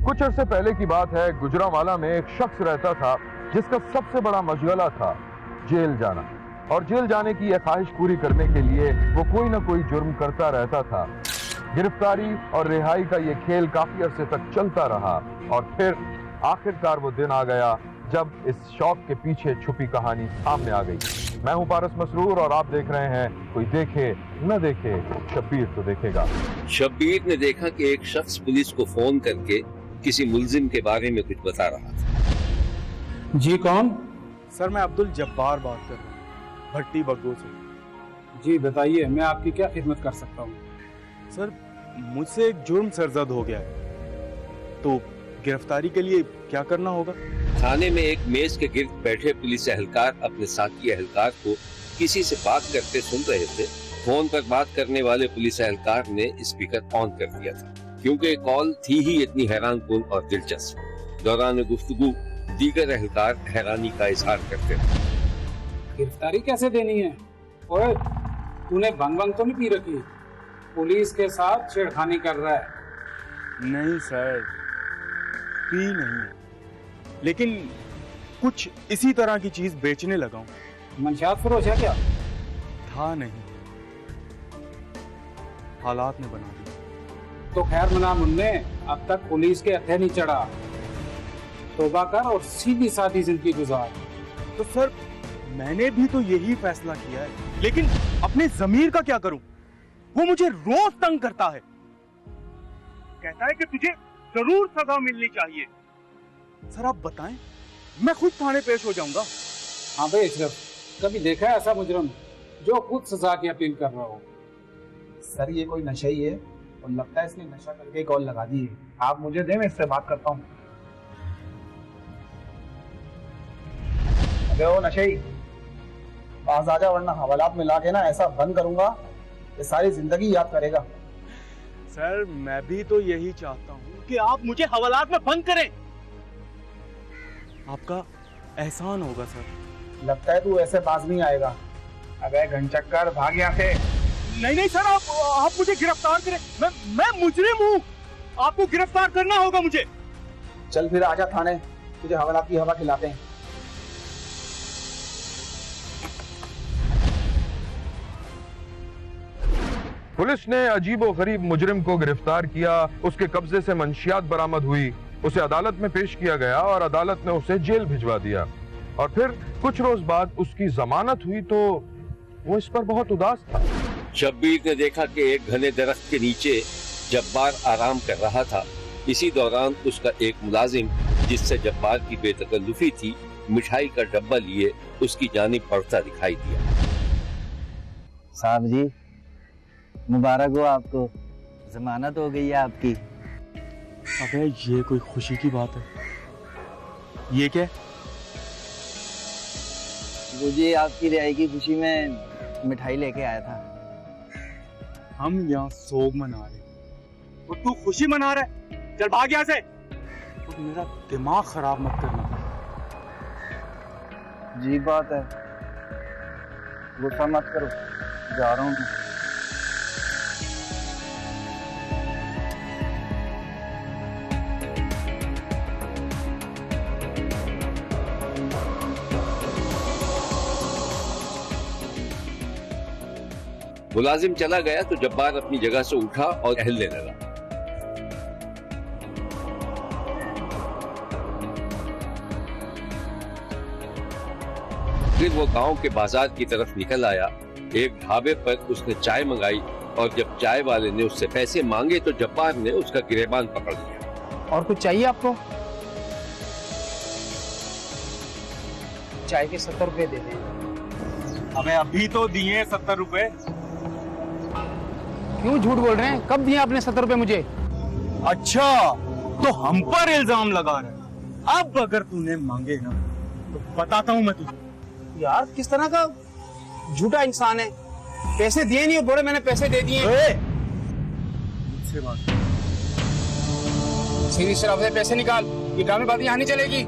कुछ अरसे पहले की बात है। गुजरांवाला में एक शख्स रहता था जिसका सबसे बड़ा मशगला था जेल जाना, और जेल जाने की यह ख्वाहिश पूरी करने के लिए वो कोई ना कोई जुर्म करता रहता था। गिरफ्तारी और रिहाई का ये खेल काफी अरसे तक चलता रहा, और फिर आखिरकार वो दिन आ गया जब इस शौक के पीछे छुपी कहानी सामने आ गई। मैं हूं पारस मसरूर और आप देख रहे हैं कोई देखे न देखे, शब्बीर तो देखेगा। शब्बीर ने देखा कि एक शख्स पुलिस को फोन करके किसी मुल्जिम के बारे में कुछ बता रहा था। जी कौन? सर मैं अब्दुल जब्बार बात कर रहा हूँ, भट्टी बग्गो से। जी बताइए, मैं आपकी क्या खिदमत कर सकता हूँ? सर मुझसे एक जुर्म सरजद हो गया है, तो गिरफ्तारी के लिए क्या करना होगा? थाने में एक मेज के गिर्द बैठे पुलिस एहलकार अपने साथी एहलकार को किसी से बात करते सुन रहे थे। फोन पर बात करने वाले पुलिस एहलकार ने स्पीकर ऑन कर दिया था, क्योंकि कॉल थी ही इतनी हैरानकुन और दिलचस्प। दौरान गुफ्तगू दीगर एहलकार हैरानी का इजहार करते थे। गिरफ्तारी कैसे देनी है? ओए, तूने भंग भंग तो नहीं पी रखी? पुलिस के साथ छेड़खानी कर रहा है। नहीं सर, पी नहीं, लेकिन कुछ इसी तरह की चीज बेचने लगा हूँ। मंशियात फरोश है क्या? था नहीं, हालात ने बना दिया। तो खैर मना मुन्ने, अब तक पुलिस के हथे नहीं चढ़ा। तौबा कर और सीधी सादी जिंदगी गुजार। तो सर मैंने भी तो यही फैसला किया है, लेकिन अपने जमीर का क्या करूं? वो मुझे रोज तंग करता है, कहता है कि तुझे जरूर सजा मिलनी चाहिए। सर आप बताएं, मैं खुद थाने पेश हो जाऊंगा। हाँ भाई अशरफ, कभी देखा है ऐसा मुजरम जो खुद सजा की अपील कर रहा हो? सर ये कोई नशा ही है, और लगता है इसने नशा करके कॉल लगा दी है। आप मुझे दें, मैं इससे बात करता हूँ। अबे ओ नशेई, पास आ जा, वरना हवालात में लाके ना ऐसा बंद करूंगा कि सारी जिंदगी याद करेगा। सर मैं भी तो यही चाहता हूँ कि आप मुझे हवालात में बंद करें। आपका एहसान होगा सर। लगता है तू ऐसे बाज नहीं आएगा। अबे घनचक्कर, भाग यहाँ से। नहीं नहीं सर, आप मुझे गिरफ्तार करें। मैं मुजरिम हूँ, आपको गिरफ्तार करना होगा मुझे। चल फिर आजा थाने, तुझे हवालात की हवा खिलाते हैं। पुलिस ने अजीबो-गरीब मुजरिम को गिरफ्तार किया। उसके कब्जे से मंशियात बरामद हुई। उसे अदालत में पेश किया गया और अदालत ने उसे जेल भिजवा दिया। और फिर कुछ रोज बाद उसकी जमानत हुई तो वो इस पर बहुत उदास था। शब्बीर ने देखा कि एक घने दरख्त के नीचे जब्बार आराम कर रहा था। इसी दौरान उसका एक मुलाजिम, जिससे जब्बार की बेतकल्लुफी थी, मिठाई का डब्बा लिए उसकी जानिब बढ़ता दिखाई दिया। साहब जी मुबारक हो आपको, जमानत हो गई है आपकी। अबे ये कोई खुशी की बात है? ये क्या? मुझे आपकी रिहाई की खुशी में मिठाई लेके आया था। हम यहाँ सोग मना रहे और तू खुशी मना रहा है? चल भाग यहाँ से। तो मेरा दिमाग खराब मत करना। जी बात है, गुस्सा मत करो, जा रहा हूँ। मुलाजिम चला गया तो जब्बार अपनी जगह से उठा और टहलने लगा। फिर वो गांव के बाजार की तरफ निकल आया। एक ढाबे पर उसने चाय मंगाई, और जब चाय वाले ने उससे पैसे मांगे तो जब्बार ने उसका गिरेबान पकड़ लिया। और कुछ चाहिए आपको? चाय के 70 रुपए दे दें। हमें अभी तो दिए 70 रुपए। क्यों झूठ बोल रहे हैं? कब दिए आपने 70 रुपए मुझे? अच्छा, तो हम पर इल्जाम लगा रहे। अब अगर तूने मांगे ना तो बताता हूँ मैं तुझे। यार किस तरह का झूठा इंसान है। पैसे दिए नहीं, बोले मैंने पैसे दे दिए। मुझसे बात। सीधी शराब से पैसे निकाल, ये ड्रामे बात यहाँ नहीं चलेगी।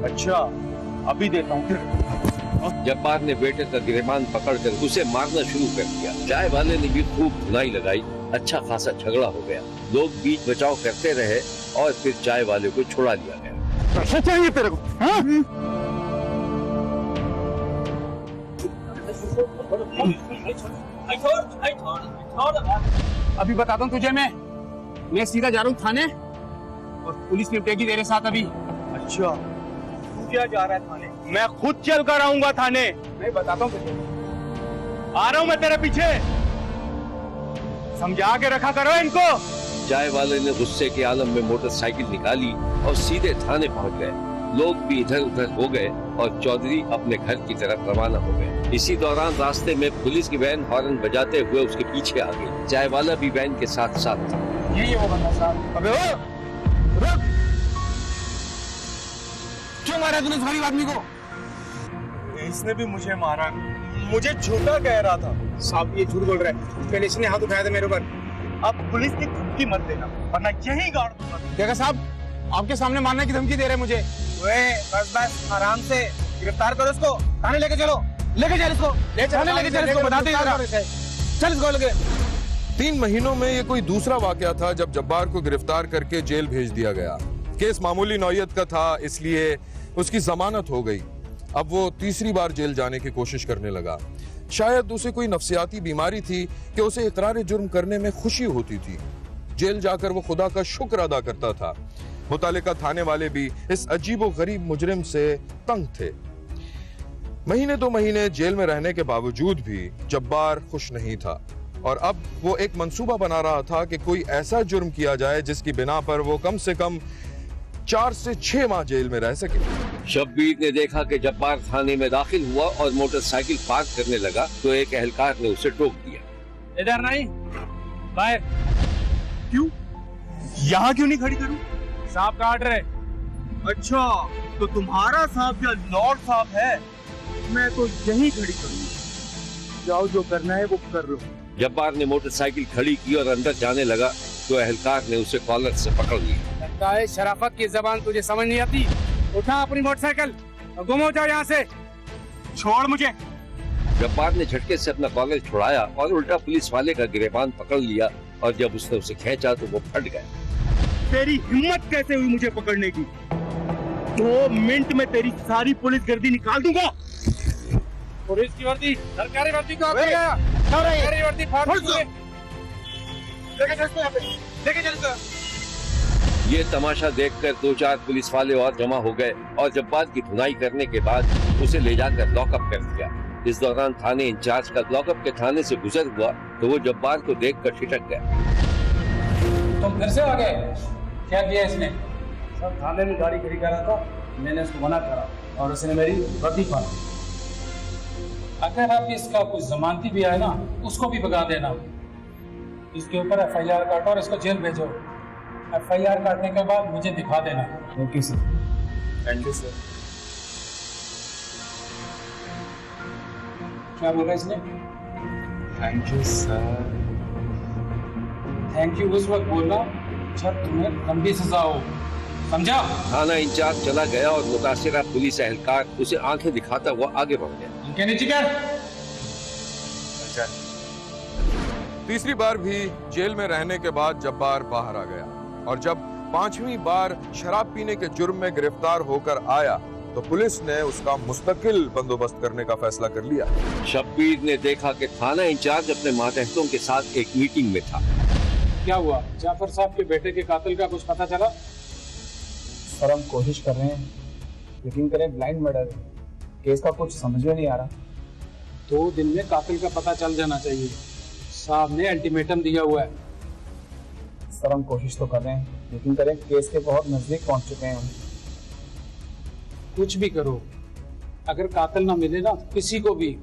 अच्छा अभी देता हूँ। जब्बार ने बेटे का गिरेबान पकड़कर उसे मारना शुरू कर दिया। चाय वाले ने भी खूब धुनाई लगाई। अच्छा खासा झगड़ा हो गया। लोग बीच बचाव करते रहे, और फिर चाय वाले को छुड़ा लिया गया। पैसा चाहिए तेरे को? हाँ? अभी बताता हूँ तुझे, मैं सीधा जा रहा हूँ थाने और पुलिस निपटेगी तेरे साथ अभी। अच्छा, तू क्या जा रहा है थाने? मैं खुद चल कर आऊंगा थाने। मैं बताता हूँ तुझे। आ रहा हूँ मैं तेरे पीछे, समझा के रखा करो इनको। चाय वाले ने गुस्से के आलम में मोटरसाइकिल निकाली और सीधे थाने पहुंच गए। लोग भी इधर उधर हो गए और चौधरी अपने घर की तरफ रवाना हो गए। इसी दौरान रास्ते में पुलिस की वैन हॉर्न बजाते हुए उसके पीछे आ गई। चाय वाला भी वैन के साथ साथ था। यही है वो बंदा साहब। अबे ओ, रुक! क्यों मारा तूने इस गरीब आदमी को? इसने भी मुझे मारा, मुझे झूठा कह रहा था। साहब ये झूठ बोल रहा है, पहले इसने हाथ उठाया था मेरे ऊपर। अब पुलिस की धमकी मत देना वरना यही गाड़ दूंगा। देखा साहब, आपके सामने मारने की धमकी दे रहे मुझे। बस आराम से गिरफ्तार करो इसको, थाने लेके चलो, लेके चल इसको, थाने लेके चल इसको, बताते चल इसको लेके। 3 महीनों में ये कोई दूसरा वाकया था जब जब्बार को गिरफ्तार करके जेल भेज दिया गया। केस मामूली नौयत का था, इसलिए उसकी जमानत हो गई। अब वो तीसरी बार जेल जाने की कोशिश करने लगा। शायद उसे कोई नफ्सियाती बीमारी थी कि उसे इकरार जुर्म करने में खुशी होती थी। जेल जाकर वो खुदा का शुक्र अदा करता था। मुतालिका थाने वाले भी इस अजीबो गरीब मुजरिम से तंग थे। महीने 2 महीने जेल में रहने के बावजूद भी जब्बार खुश नहीं था और अब वो एक मंसूबा बना रहा था कि कोई ऐसा जुर्म किया जाए जिसकी बिना पर वो कम से कम 4 से 6 माह जेल में रह सके। शब्बीर ने देखा कि जब्बार थाने में दाखिल हुआ और मोटरसाइकिल पार्क करने लगा तो एक एहलकार ने उसे टोक दिया। इधर नहीं, बाहर। क्यों? यहाँ क्यों नहीं खड़ी करूं? साहब का ऑर्डर है। अच्छा, तो तुम्हारा साहब या लॉर्ड साहब है? मैं तो यही खड़ी करूंगा। जाओ, जो करना है वो कर लो। जब्बार ने मोटरसाइकिल खड़ी की और अंदर जाने लगा तो एहलकार ने उसे कॉलर से पकड़ लिया। लगता है शराफत की जबान तुझे समझ नहीं आती। उठा अपनी मोटरसाइकिल और गुम हो जाओ यहाँ से। छोड़ मुझे। जब्बार ने झटके से अपना कॉलर छुड़ाया और उल्टा पुलिस वाले का गिरेबान पकड़ लिया और जब उसने उसे खींचा तो वो फट गया। तेरी हिम्मत कैसे हुई मुझे पकड़ने की? 2 मिनट में तेरी सारी पुलिस गर्दी निकाल दूंगा। पुलिस की वर्दी, सरकारी वर्दी को आकर गया। सरकारी वर्दी फाड़ दूंगे। लेके चल इसको यहाँ पे, लेके चल इसको। ये तमाशा देखकर 2-4 पुलिस वाले और जमा हो गए और जब्बार की धुनाई करने के बाद उसे ले जाकर लॉकअप कर दिया। इस दौरान थाने इंचार्ज का लॉकअप के थाने से गुजर हुआ तो वो जब्बार को देखकर ठिठक गया। तुम फिर से आ गए? क्या किया इसने? सब थाने में गाड़ी खड़ी कर रहा था, मैंने उसको मना करा और उसने मेरी वर्दी फाड़ दी। अगर आप इसका कुछ जमानती भी आए ना, उसको भी भगा देना। इसके ऊपर FIR काटो और इसको जेल भेजो। FIR काटने के बाद मुझे दिखा देना। Okay sir. Thank you sir. क्या बोला इसने? Thank you sir. Thank you उस वक्त बोलना जब तुम्हें लंबी सजा हो, समझा? थाना इंचार्ज चला गया और मुतासिरा पुलिस एहलकार उसे आंखें दिखाता हुआ आगे बढ़ गया। इनके नीचे कर। तीसरी बार भी जेल में रहने के बाद जब्बार बाहर आ गया और जब 5वीं बार शराब पीने के जुर्म में गिरफ्तार होकर आया तो पुलिस ने उसका मुस्तकिल बंदोबस्त करने का फैसला कर लिया। शब्बीर ने देखा कि थाना इंचार्ज अपने मातहतों के साथ एक मीटिंग में था। क्या हुआ? जाफर साहब के बेटे के कातिल का कुछ पता चला? सर, हम कोशिश कर रहे हैं, यकीन करें ब्लाइंड मर्डर है। केस का कुछ समझ में नहीं आ रहा। 2 दिन में कातिल का पता चल जाना चाहिए। साहब ने अल्टीमेटम दिया हुआ है। सर, हम कोशिश तो कर रहे हैं, यकीन करें केस के बहुत नजदीक पहुंच चुके हैं हम। कुछ भी करो, अगर कातिल ना मिले ना किसी को भी,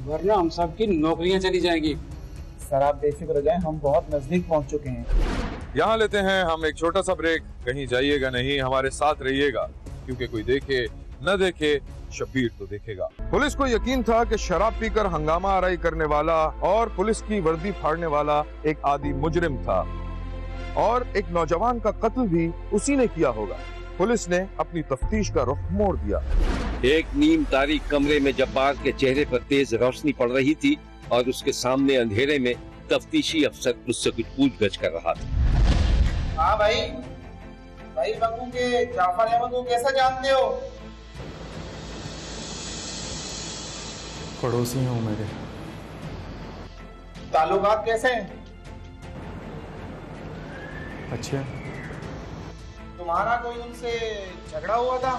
वरना हम सब की नौकरियां चली जाएंगी। सर, आप बेफिक्र हो जाएं, हम बहुत नजदीक पहुंच चुके हैं। यहाँ लेते हैं हम एक छोटा सा ब्रेक। कहीं जाइएगा नहीं, हमारे साथ रहिएगा, क्योंकि कोई देखे न देखे, शब्बीर तो देखेगा। पुलिस को यकीन था कि शराब पीकर हंगामा आराई करने वाला और पुलिस की वर्दी फाड़ने वाला एक आदी मुजरिम था और एक नौजवान का कत्ल भी उसी ने किया होगा। पुलिस ने अपनी तफ्तीश का रुख मोड़ दिया। एक नीम तारीख कमरे में जब्बार के चेहरे पर तेज रोशनी पड़ रही थी और उसके सामने अंधेरे में तफ्तीशी अफसर उससे कुछ पूछगछ कर रहा था। हाँ भाई, भाई बकू के जाफर अहमद को कैसे जानते हो? पड़ोसी हूँ मेरे। ताल्लुकात कैसे हैं? अच्छे। तुम्हारा कोई उनसे झगड़ा हुआ था?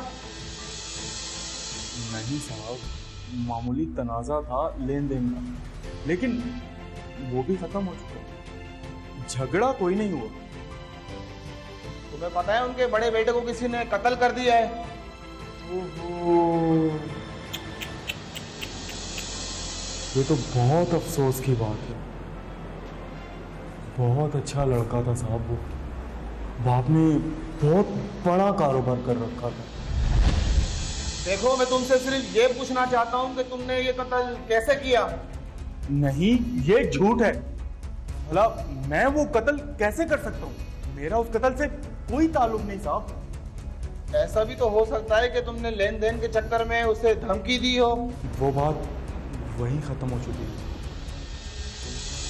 नहीं साहब, मामूली तनाजा था लेन देन का, लेकिन वो भी खत्म हो चुका। झगड़ा कोई नहीं हुआ। तुम्हें पता है उनके बड़े बेटे को किसी ने कत्ल कर दिया है? ओहो, ये तो बहुत अफसोस की बात है। बहुत अच्छा लड़का था साहब वो। बाप ने बहुत बड़ा कारोबार कर रखा था। देखो, मैं तुमसे सिर्फ ये पूछना चाहता हूँ कि तुमने ये कत्ल कैसे किया? नहीं, ये झूठ है। भला मैं वो कत्ल कैसे कर सकता हूँ? मेरा उस कत्ल से कोई ताल्लुक नहीं साहब। ऐसा भी तो हो सकता है कि तुमने लेन देन के चक्कर में उसे धमकी दी हो। वो बात वहीं खत्म हो चुकी है।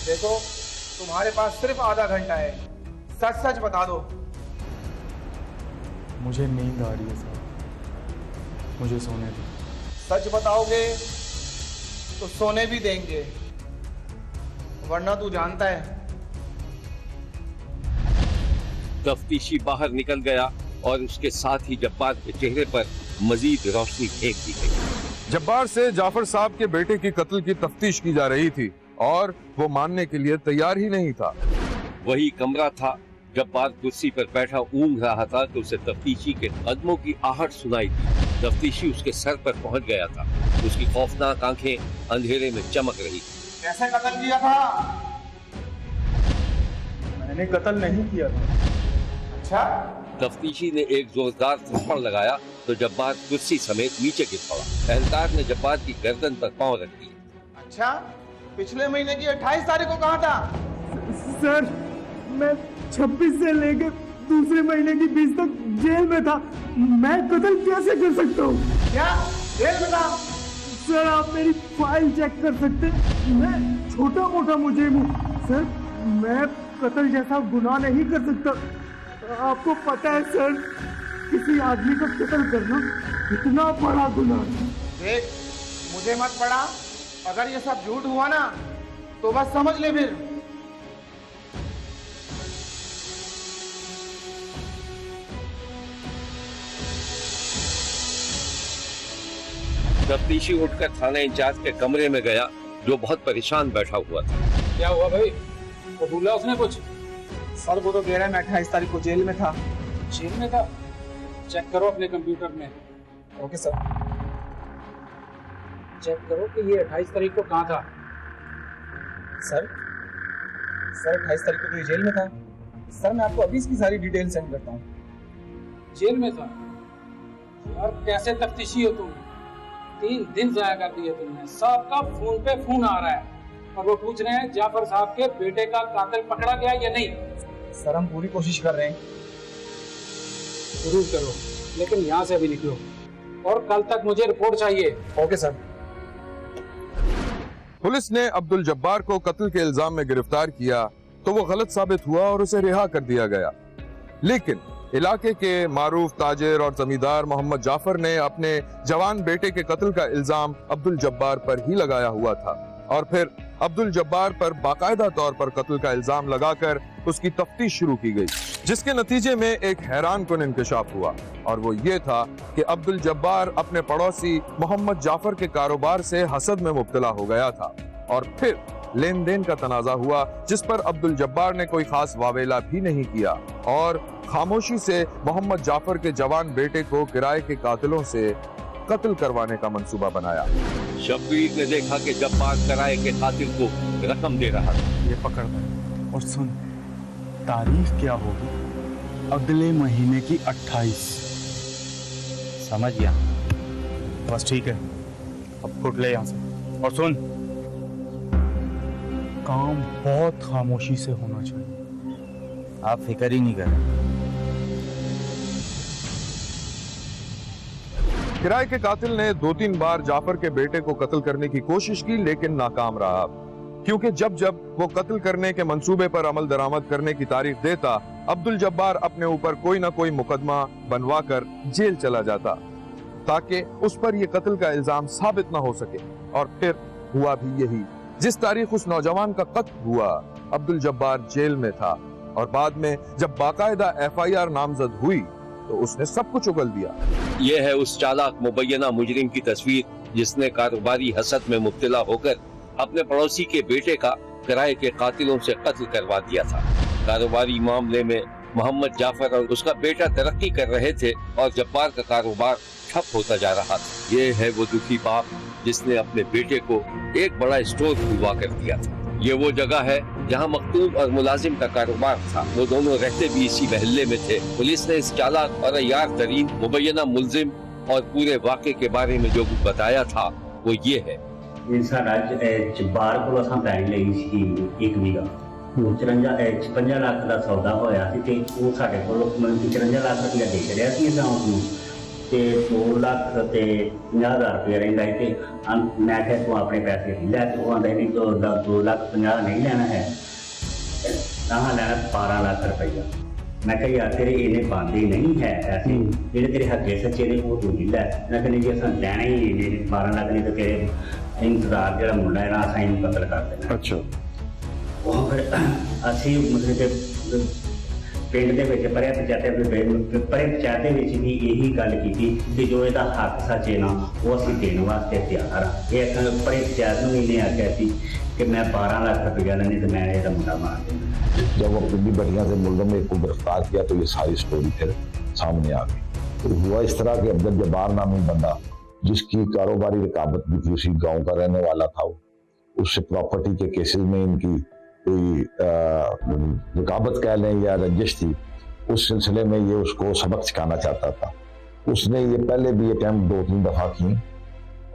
देखो, तुम्हारे पास सिर्फ आधा घंटा है, सच सच बता दो। मुझे नींद आ रही है साहब, मुझे सोने दो। सच बताओगे तो सोने भी देंगे, वरना तू जानता है। तफ्तीशी बाहर निकल गया और उसके साथ ही जब्बार के चेहरे पर मजीद रोशनी फेंक दी गई। जब्बार से जाफर साहब के बेटे की कत्ल की तफ्तीश की जा रही थी और वो मानने के लिए तैयार ही नहीं था। वही कमरा था। जब्बार कुर्सी पर बैठा ऊँघ रहा था तो उसे तफ्तीशी के कदमों की आहट सुनाई दी। तफ्तीशी उसके सर पर पहुंच गया था। उसकी खौफनाक आंखें अंधेरे में चमक रही थी। कैसे कत्ल किया था? मैंने कत्ल नहीं किया था। अच्छा, तफ्तीशी ने एक जोरदार थप्पड़ लगाया तो जब्बार कुर्सी समेत नीचे गिर पड़ा। एहलकार ने जब्बार की गर्दन पर पांव रख दिया। अच्छा, पिछले महीने की 28 तारीख को कहाँ था? सर, मैं 26 से लेकर दूसरे महीने की 20 तक जेल में था। मैं कत्ल कैसे कर सकता हूँ? क्या जेल में था? सर, आप मेरी फाइल चेक कर सकते हैं। मैं छोटा मोटा मुजरिम हूँ सर। मैं कत्ल जैसा गुनाह नहीं कर सकता। आपको पता है सर, किसी आदमी का कत्ल करना इतना बड़ा गुनाह है। देख, मुझे मत पड़ा। अगर ये सब झूठ हुआ ना तो बस समझ ले फिर। तफ्तीशी उठकर थाना इंचार्ज के कमरे में गया जो बहुत परेशान बैठा हुआ था। क्या हुआ भाई? वो बोला उसने कुछ? सर, वो तो कह रहा है मैं 28 तारीख को जेल में था। जेल में था? चेक करो अपने कंप्यूटर में। Okay sir. चेक करो कि ये 28 तारीख को कहाँ था। सर 28 तारीख को तो ये जेल में था। सर, मैं आपको अभी इसकी सारी डिटेल सेंड करता हूँ। जेल में था? यार कैसे तफ्तीशी हो तुम? 3 दिन जाया कर दिए तुमने। सबका फोन पे फोन आ रहा है और वो पूछ रहे हैं जाफर साहब के बेटे का कातिल पकड़ा गया या नहीं। सर, हम पूरी कोशिश कर रहे हैं। जरूर करो, लेकिन यहाँ से अभी निकलो और कल तक मुझे रिपोर्ट चाहिए। Okay sir. पुलिस ने अब्दुल जब्बार को कत्ल के इल्जाम में गिरफ्तार किया तो वो गलत साबित हुआ और उसे रिहा कर दिया गया। लेकिन इलाके के मारूफ ताजिर और जमींदार मोहम्मद जाफर ने अपने जवान बेटे के कत्ल का इल्जाम अब्दुल जब्बार पर ही लगाया हुआ था और फिर अब्दुल जब्बार पर बाकायदा तौर पर कत्ल का इल्जाम लगाकर उसकी तफ्तीश शुरू की गई, जिसके नतीजे में एक हैरानकुन इंकशाफ हुआ और वो ये था कि अब्दुल जब्बार अपने पड़ोसी मोहम्मद जाफर के कारोबार से हसद में मुब्तला हो गया था और फिर लेन देन का तनाजा हुआ जिस पर अब्दुल जब्बार ने कोई खास वावेला भी नहीं किया और खामोशी से मोहम्मद जाफर के जवान बेटे को किराए के कातिलों से कत्ल करवाने का मंसूबा बनाया। शब्बीर ने देखा कि जब्बार किराए के कातिल को रकम दे रहा था। ये पकड़ ले और सुन, तारीख क्या होगी? अगले महीने की 28। समझ गया। बस ठीक है, अब फुट ले यहाँ से। और सुन, काम बहुत खामोशी से होना चाहिए। आप फिक्र ही नहीं करें। किराए के कातिल ने 2-3 बार जाफर के बेटे को कत्ल करने की कोशिश की लेकिन नाकाम रहा। क्योंकि जब जब वो कत्ल करने के मंसूबे पर अमल दरामद करने की तारीख देता, अब्दुल जब्बार अपने ऊपर कोई ना कोई मुकदमा बनवा कर जेल चला जाता ताकि उस पर यह कत्ल का इल्जाम साबित ना हो सके। और फिर हुआ भी यही। जिस तारीख उस नौजवान का कत्ल हुआ, अब्दुल जब्बार जेल में था और बाद में जब बाकायदा FIR नामजद हुई तो उसने सब कुछ उगल दिया। यह है उस चालाक मुबैना मुजरिम की तस्वीर जिसने कारोबारी हसद में मुब्तला होकर अपने पड़ोसी के बेटे का किराए के कातिलों से कत्ल करवा दिया था। कारोबारी मामले में मोहम्मद जाफर और उसका बेटा तरक्की कर रहे थे और जब्बार का कारोबार ठप होता जा रहा था। ये है वो दुखी बाप जिसने अपने बेटे को एक बड़ा स्टोर खुलवा कर दिया था। ये वो जगह है जहां मकतूल और मुलाजिम का कारोबार था। वो दोनों रहते भी इसी महल्ले में थे। पुलिस ने इस चालाक और अय्यार तरीन मुबैना मुलजिम और पूरे वाक़े के बारे में जो कुछ बताया था वो ये है। जब्बार को असां पैन लई सी एक बीघा 56 ਲੱਖ ਦਾ ਸੌਦਾ ਹੋਇਆ ਸੀ ਤੇ ਉਹ ਸਾਡੇ ਕੋਲ 54 ਲੱਖ ਰੁਪਇਆ ਦੇ ਰਿਹਾ ਸੀ ਅਸਾਂ ਉਸਨੂੰ ਤੇ 2 ਲੱਖ ਤੇ 50,000 ਰੁਪਇਆ ਰਹਿੰਦਾ ਸੀ ਤੇ ਮੈਂ ਕਿਹਾ ਤੂੰ ਆਪਣੇ ਪੈਸੇ ਲੈ ਤੇ ਉਹ ਆਂਦਾ ਨਹੀਂ ਤੋ 2 ਲੱਖ 50 ਨਹੀਂ ਲੈਣਾ ਹੈ ਤਾਂ ਲੈਣਾ 12 ਲੱਖ ਰੁਪਇਆ। मैं कहा यार तेरे इन्ने बनते नहीं है पैसे जेडे तेरे हके सच्चे ने वो तू नहीं लै। मैं कहनी जी अस लैना ही नहीं 12 लाख नहीं तो तेरे इंतजार जो मुंडा है ना अस इन कतल कर देना। अच्छा वो फिर असी मतलब कि पिंड के परे पंचायत भी यही गल की कि जो इसका हक सच है ना वो असी देने वास्ते तैयार हाँ। ये परे पंचायत में इन्हें आख्या कि मैं 12 लाख रुपया लेनी तो मैं इसका मुंडा मार देना। जब वो पिंडी बढ़िया से मुलजम को गिरफ्तार किया तो ये सारी स्टोरी फिर सामने आ गई। तो हुआ इस तरह कि अब्दुल जब्बार नामी बंदा जिसकी कारोबारी रकाबत भी थी, उसी गांव का रहने वाला था, उससे प्रॉपर्टी के केसेस में इनकी कोई रकाबत कह लें या रंजिश थी। उस सिलसिले में ये उसको सबक सिखाना चाहता था। उसने ये पहले भी अटैम्प्ट 2-3 दफा की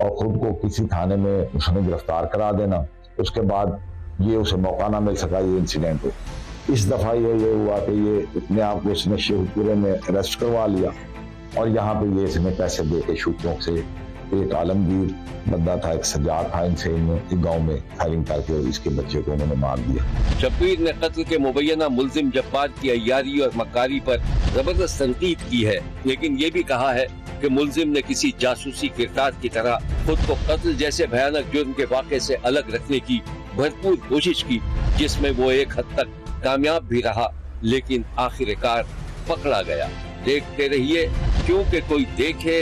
और खुद को किसी थाने में उसने गिरफ्तार करा देना। उसके बाद ये उसे मौका ना मिल सका ये इंसिडेंट हो। इस दफा ये हुआ कि ये अपने आप को इसने शेखपुरे में अरेस्ट करवा लिया और यहाँ पे ये इसने पैसे दे के शूटरों से एक आलमगीर बंदा था, एक सजाद था, इनसे एक गांव में फायरिंग करके इसके बच्चे को उन्होंने मार दिया। शब्बीर ने कत्ल के मुबैना मुलजिम जब्बार की अय्यारी और मक्कारी पर जबरदस्त तनकीद की है, लेकिन ये भी कहा है कि मुलजिम ने किसी जासूसी किरदार की तरह खुद को कत्ल जैसे भयानक जुर्म के वाक़े से अलग रखने की भरपूर कोशिश की, जिसमें वो एक हद तक कामयाब भी रहा, लेकिन आखिरकार पकड़ा गया। देखते रहिए क्योंकि कोई देखे